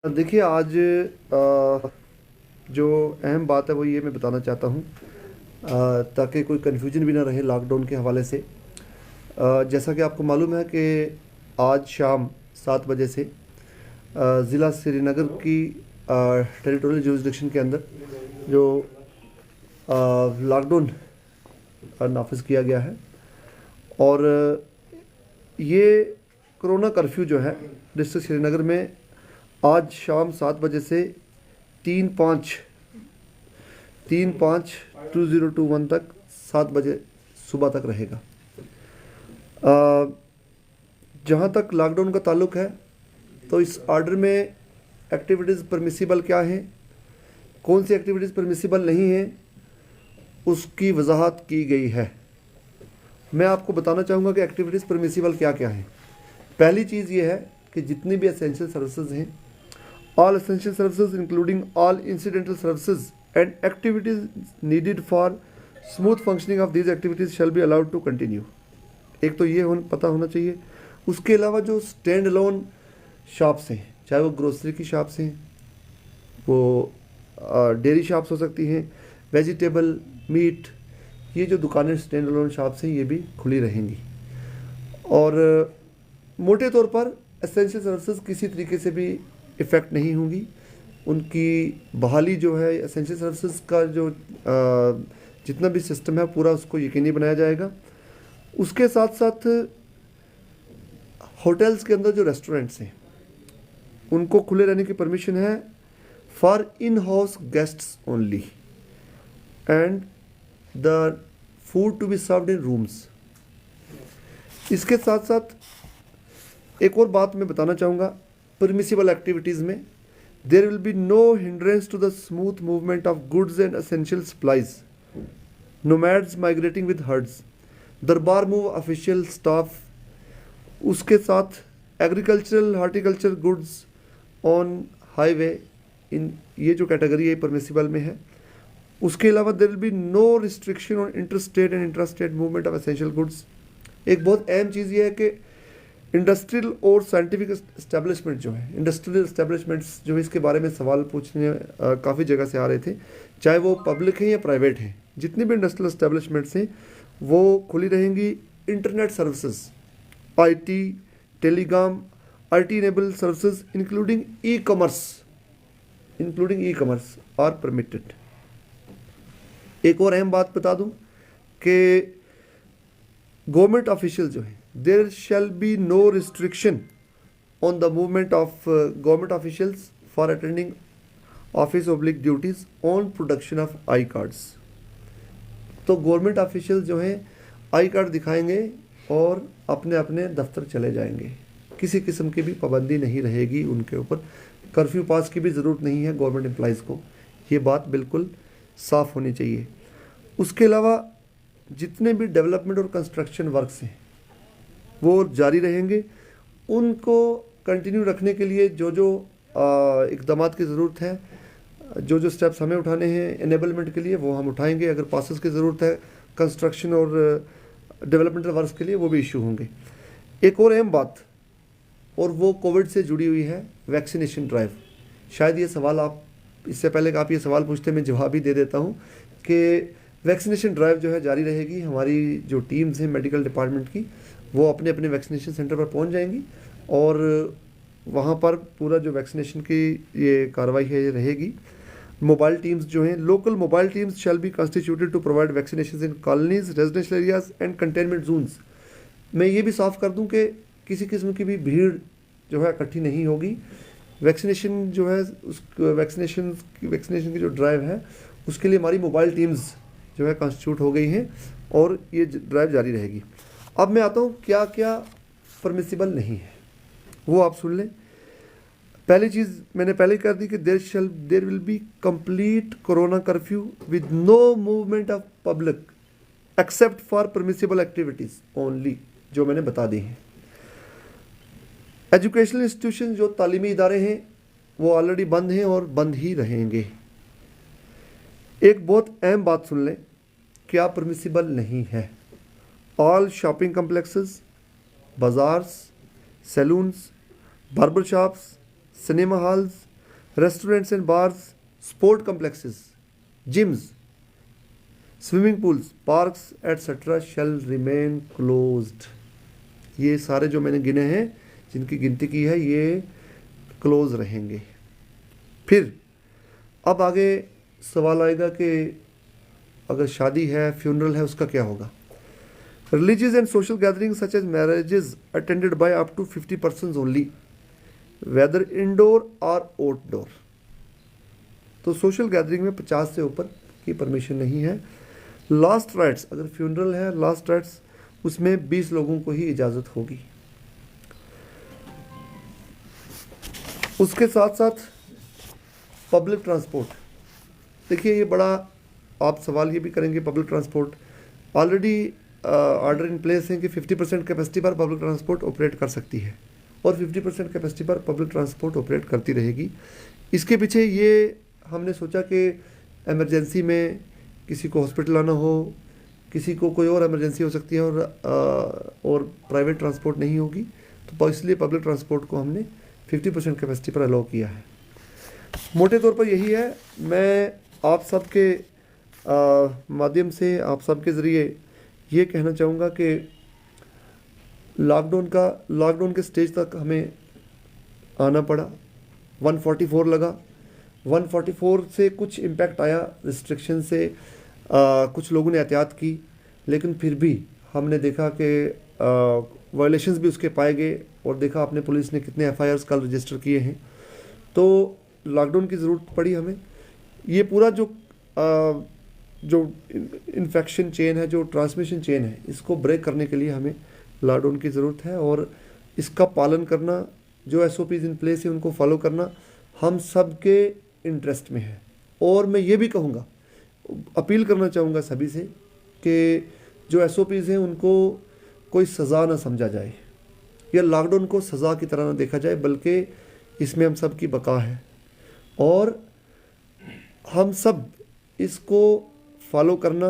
देखिए आज जो अहम बात है वो ये मैं बताना चाहता हूँ, ताकि कोई कन्फ्यूजन भी ना रहे लॉकडाउन के हवाले से। जैसा कि आपको मालूम है कि आज शाम 7 बजे से ज़िला श्रीनगर की टेरिटोरियल जुरिस्डिक्शन के अंदर जो लॉकडाउन नाफिज किया गया है। और ये कोरोना कर्फ्यू जो है डिस्ट्रिक्ट श्रीनगर में आज शाम 7 बजे से 3/5/2021 तक 7 बजे सुबह तक रहेगा। जहाँ तक लॉकडाउन का ताल्लुक़ है तो इस आर्डर में एक्टिविटीज़ परमिसिबल क्या हैं, कौन सी एक्टिविटीज़ परमिसिबल नहीं हैं, उसकी वजाहत की गई है। मैं आपको बताना चाहूँगा कि एक्टिविटीज़ परमिसिबल क्या क्या हैं। पहली चीज़ ये है कि जितनी भी एसेंशियल सर्विसेज हैं, all essential services including all incidental services and activities needed for smooth functioning of these activities shall be allowed to continue। एक तो ये पता होना चाहिए। उसके अलावा जो स्टैंड अलोन शॉप्स हैं, चाहे वो ग्रोसरी की शॉप्स हैं, वो डेयरी शॉप्स हो सकती हैं, वेजिटेबल, मीट, ये जो दुकानें स्टैंड अलोन शॉप्स हैं ये भी खुली रहेंगी। और मोटे तौर पर एसेंशियल सर्विसेज किसी तरीके से भी इफ़ेक्ट नहीं होंगी। उनकी बहाली जो है एसेंशियल सर्विसेज का जो जितना भी सिस्टम है पूरा उसको यकीनी बनाया जाएगा। उसके साथ साथ होटल्स के अंदर जो रेस्टोरेंट्स हैं उनको खुले रहने की परमिशन है for in house guests only and the food to be served in rooms. इसके साथ साथ एक और बात मैं बताना चाहूँगा। परमिसिबल एक्टिविटीज़ में there will be no hindrance to the smooth movement of goods and essential supplies, nomads migrating with herds, Darbar move official staff, उसके साथ agricultural horticulture goods on highway, इन ये जो कैटेगरी है परमिसिबल में है। उसके अलावा there will be no restriction on inter state and intra state movement of essential goods. एक बहुत अहम चीज़ ये है कि इंडस्ट्रियल और साइंटिफिक इस्टेब्लिशमेंट जो है, इंडस्ट्रियल इस्टेब्लिशमेंट्स जो है, इसके बारे में सवाल पूछने काफ़ी जगह से आ रहे थे, चाहे वो पब्लिक हैं या प्राइवेट हैं। जितनी भी इंडस्ट्रियल इस्टेब्लिशमेंट्स हैं वो खुली रहेंगी। Internet services, IT, telecom, IT enable services including e commerce are permitted. एक और अहम बात बता दूं कि गवर्नमेंट ऑफिशियल जो है, there shall be no restriction on the movement of government officials for attending office oblique duties on production of I cards. तो गवर्नमेंट ऑफिशियल जो हैं आई कार्ड दिखाएंगे और अपने अपने दफ्तर चले जाएंगे। किसी किस्म की भी पाबंदी नहीं रहेगी उनके ऊपर। कर्फ्यू पास की भी ज़रूरत नहीं है गवर्नमेंट एम्प्लॉइज़ को। ये बात बिल्कुल साफ़ होनी चाहिए। उसके अलावा जितने भी डेवलपमेंट और कंस्ट्रक्शन वर्क्स हैं वो जारी रहेंगे। उनको कंटिन्यू रखने के लिए जो जो इक़दाम की ज़रूरत है, जो जो स्टेप्स हमें उठाने हैं एनेबलमेंट के लिए, वो हम उठाएंगे। अगर पासेस की ज़रूरत है कंस्ट्रक्शन और डेवलपमेंटल वर्क्स के लिए, वो भी इशू होंगे। एक और अहम बात, और वो कोविड से जुड़ी हुई है, वैक्सीनेशन ड्राइव। शायद ये सवाल आप इससे पहले कि आप ये सवाल पूछते मैं जवाब ही दे देता हूँ कि वैक्सीनेशन ड्राइव जो है जारी रहेगी। हमारी जो टीम्स हैं मेडिकल डिपार्टमेंट की, वो अपने अपने वैक्सीनेशन सेंटर पर पहुंच जाएंगी और वहां पर पूरा जो वैक्सीनेशन की ये कार्रवाई है ये रहेगी। मोबाइल टीम्स जो हैं, local mobile teams shall be constituted to provide vaccination in colonies, residential areas and containment zones. मैं ये भी साफ कर दूं कि किसी किस्म की भी भीड़ जो है इकट्ठी नहीं होगी। वैक्सीनेशन जो है उस वैक्सीनेशन की जो ड्राइव है उसके लिए हमारी मोबाइल टीम्स जो है कॉन्स्टिट्यूट हो गई हैं और ये ड्राइव जारी रहेगी। अब मैं आता हूँ क्या क्या परमिसिबल नहीं है, वो आप सुन लें। पहली चीज़ मैंने पहले कर दी कि there will be complete corona curfew with no movement of public except for permissible activities only, जो मैंने बता दी हैं। एजुकेशनल इंस्टीट्यूशन जो तालीमी इदारे हैं वो ऑलरेडी बंद हैं और बंद ही रहेंगे। एक बहुत अहम बात सुन लें, क्या परमिसिबल नहीं है। All shopping complexes, bazaars, salons, barber shops, cinema halls, Restaurants and bars, sport complexes, gyms, swimming pools, parks, etc. shall remain closed. ये सारे जो मैंने गिने हैं, जिनकी गिनती की है, ये क्लोज रहेंगे। फिर अब आगे सवाल आएगा कि अगर शादी है, फ्यूनरल है, उसका क्या होगा। Religious and social gatherings such as marriages attended by up to 50 persons only, whether indoor or outdoor. तो सोशल गैदरिंग में 50 से ऊपर की परमिशन नहीं है। लास्ट राइट्स, अगर फ्यूनरल है, लास्ट राइट्स उसमें 20 लोगों को ही इजाज़त होगी। उसके साथ साथ पब्लिक ट्रांसपोर्ट, देखिए ये बड़ा आप सवाल ये भी करेंगे, public transport already order in place है कि 50% कैपेसिटी पर पब्लिक ट्रांसपोर्ट ऑपरेट कर सकती है और 50% कैपेसिटी पर पब्लिक ट्रांसपोर्ट ऑपरेट करती रहेगी। इसके पीछे ये हमने सोचा कि इमरजेंसी में किसी को हॉस्पिटल आना हो, किसी को कोई और इमरजेंसी हो सकती है और प्राइवेट ट्रांसपोर्ट नहीं होगी, तो इसलिए पब्लिक ट्रांसपोर्ट को हमने 50% कैपेसिटी पर अलाउ किया है। मोटे तौर पर यही है। मैं आप सबके माध्यम से, आप सबके ज़रिए ये कहना चाहूँगा कि लॉकडाउन के स्टेज तक हमें आना पड़ा। 144 लगा, 144 से कुछ इम्पैक्ट आया, रिस्ट्रिक्शन से कुछ लोगों ने एहतियात की, लेकिन फिर भी हमने देखा कि वायलेशंस भी उसके पाए गए और देखा आपने पुलिस ने कितने एफआईआर्स कल रजिस्टर किए हैं। तो लॉकडाउन की ज़रूरत पड़ी हमें। ये पूरा जो इन्फेक्शन चेन है, जो ट्रांसमिशन चेन है, इसको ब्रेक करने के लिए हमें लॉकडाउन की ज़रूरत है और इसका पालन करना, जो SOPs इन प्लेस है उनको फॉलो करना हम सब के इंटरेस्ट में है। और मैं ये भी कहूँगा, अपील करना चाहूँगा सभी से कि जो SOPs हैं उनको कोई सज़ा ना समझा जाए या लॉकडाउन को सज़ा की तरह ना देखा जाए, बल्कि इसमें हम सब की बका है और हम सब इसको फॉलो करना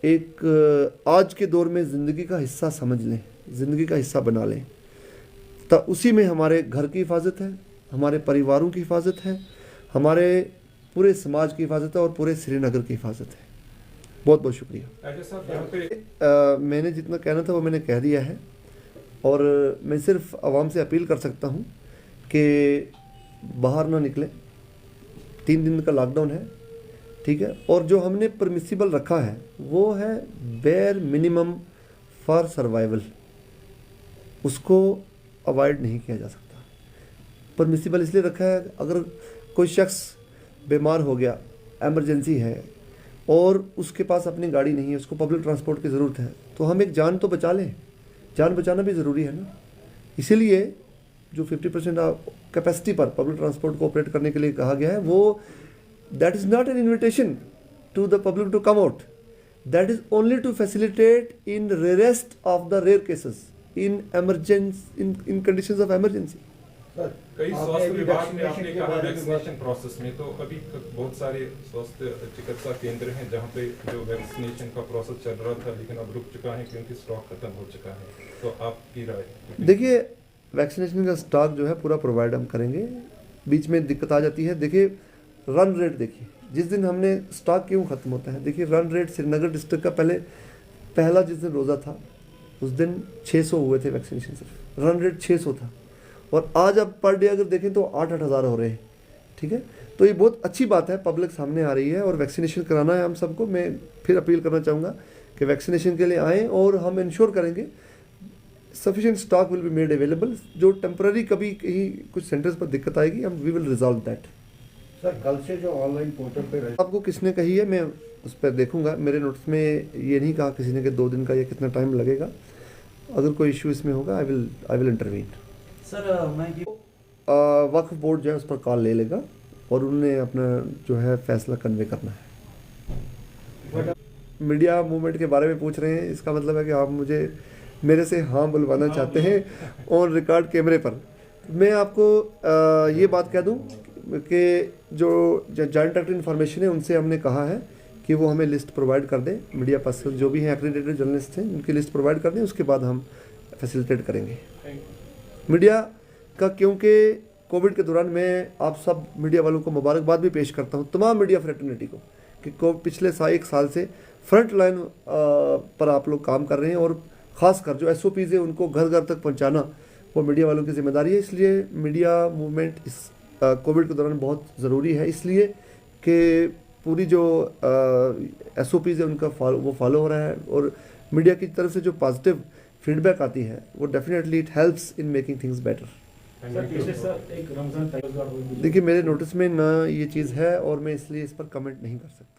एक आज के दौर में ज़िंदगी का हिस्सा समझ लें, ज़िंदगी का हिस्सा बना लें। तो उसी में हमारे घर की हिफाजत है, हमारे परिवारों की हिफाजत है, हमारे पूरे समाज की हिफाजत है और पूरे श्रीनगर की हिफाजत है। बहुत बहुत शुक्रिया। मैंने जितना कहना था वो मैंने कह दिया है और मैं सिर्फ आवाम से अपील कर सकता हूँ कि बाहर ना निकलें। 3 दिन का लॉकडाउन है, ठीक है, और जो हमने परमिसिबल रखा है वो है बेयर मिनिमम फॉर सर्वाइवल, उसको अवॉइड नहीं किया जा सकता। परमिसिबल इसलिए रखा है, अगर कोई शख्स बीमार हो गया, एमरजेंसी है और उसके पास अपनी गाड़ी नहीं है, उसको पब्लिक ट्रांसपोर्ट की ज़रूरत है, तो हम एक जान तो बचा लें। जान बचाना भी ज़रूरी है ना। इसीलिए जो 50% कैपेसिटी पर पब्लिक ट्रांसपोर्ट को ऑपरेट करने के लिए कहा गया है, वो that is not an invitation to the public to come out. That is only to facilitate in rarest of the rare cases, in emergency, in conditions of emergency. कई स्वास्थ्य विभाग ने आपने कहा वैक्सीनेशन प्रोसेस में, तो अभी बहुत सारे स्वास्थ्य चिकित्सा केंद्र हैं जहां पे जो वैक्सीनेशन का प्रोसेस चल रहा था, लेकिन अब रुक चुका है क्योंकि स्टॉक खत्म हो चुका है। तो आपकी राय? देखिए, वैक्सीनेशन का स्टॉक जो है पूरा प्रोवाइड हम करेंगे। बीच में दिक्कत आ जाती है। देखिए रन रेट, देखिए जिस दिन हमने स्टॉक क्यों ख़त्म होता है, देखिए रन रेट श्रीनगर डिस्ट्रिक्ट का पहला जिस दिन रोज़ा था उस दिन 600 हुए थे वैक्सीनेशन, सिर्फ रन रेट 600 था और आज अब पर डे अगर देखें तो 8-8 हज़ार हो रहे हैं। ठीक है, तो ये बहुत अच्छी बात है, पब्लिक सामने आ रही है और वैक्सीनेशन कराना है हम सबको। मैं फिर अपील करना चाहूँगा कि वैक्सीनेशन के लिए आएँ और हम इंश्योर करेंगे sufficient stock will be made available. जो टेम्पररी कभी कहीं कुछ सेंटर्स पर दिक्कत आएगी, हम we will resolve that. Sir कल से जो ऑनलाइन पोर्टल पे आपको किसने कही है, मैं उस पर देखूंगा। मेरे नोट्स में ये नहीं कहा किसी ने कि 2 दिन का या कितना टाइम लगेगा। अगर कोई इशू इसमें होगा आई विल इंटरवीन। सर मैं वक्फ बोर्ड जो है उस पर कॉल ले लेगा और उन्होंने अपना जो है फैसला कन्वे करना है। मीडिया मूवमेंट के बारे में पूछ रहे हैं, इसका मतलब है कि आप मुझे मेरे से हाँ बुलवाना चाहते हैं ऑन रिकॉर्ड कैमरे पर। मैं आपको ये बात कह दूं कि जो जॉइंट डायरेक्टर इन्फॉर्मेशन है उनसे हमने कहा है कि वो हमें लिस्ट प्रोवाइड कर दें, मीडिया पर्सन जो भी हैं एक्रेडिटेड जर्नलिस्ट हैं उनकी लिस्ट प्रोवाइड कर दें, उसके बाद हम फैसिलिटेट करेंगे मीडिया का। क्योंकि कोविड के दौरान मैं आप सब मीडिया वालों को मुबारकबाद भी पेश करता हूँ, तमाम मीडिया फ्रेटर्निटी को, कि पिछले 1 साल से फ्रंट लाइन पर आप लोग काम कर रहे हैं, और ख़ासकर जो SOPs है उनको घर घर तक पहुँचाना वो मीडिया वालों की जिम्मेदारी है। इसलिए मीडिया मूवमेंट इस कोविड के दौरान बहुत ज़रूरी है, इसलिए कि पूरी जो SOPs है उनका वो फॉलो हो रहा है, और मीडिया की तरफ से जो पॉजिटिव फीडबैक आती है वो definitely it helps in making things better. Sir पिछले सर एक रमजान तक देखिए मेरे नोटिस में ना ये चीज़ है, और मैं इसलिए इस पर कमेंट नहीं कर सकता।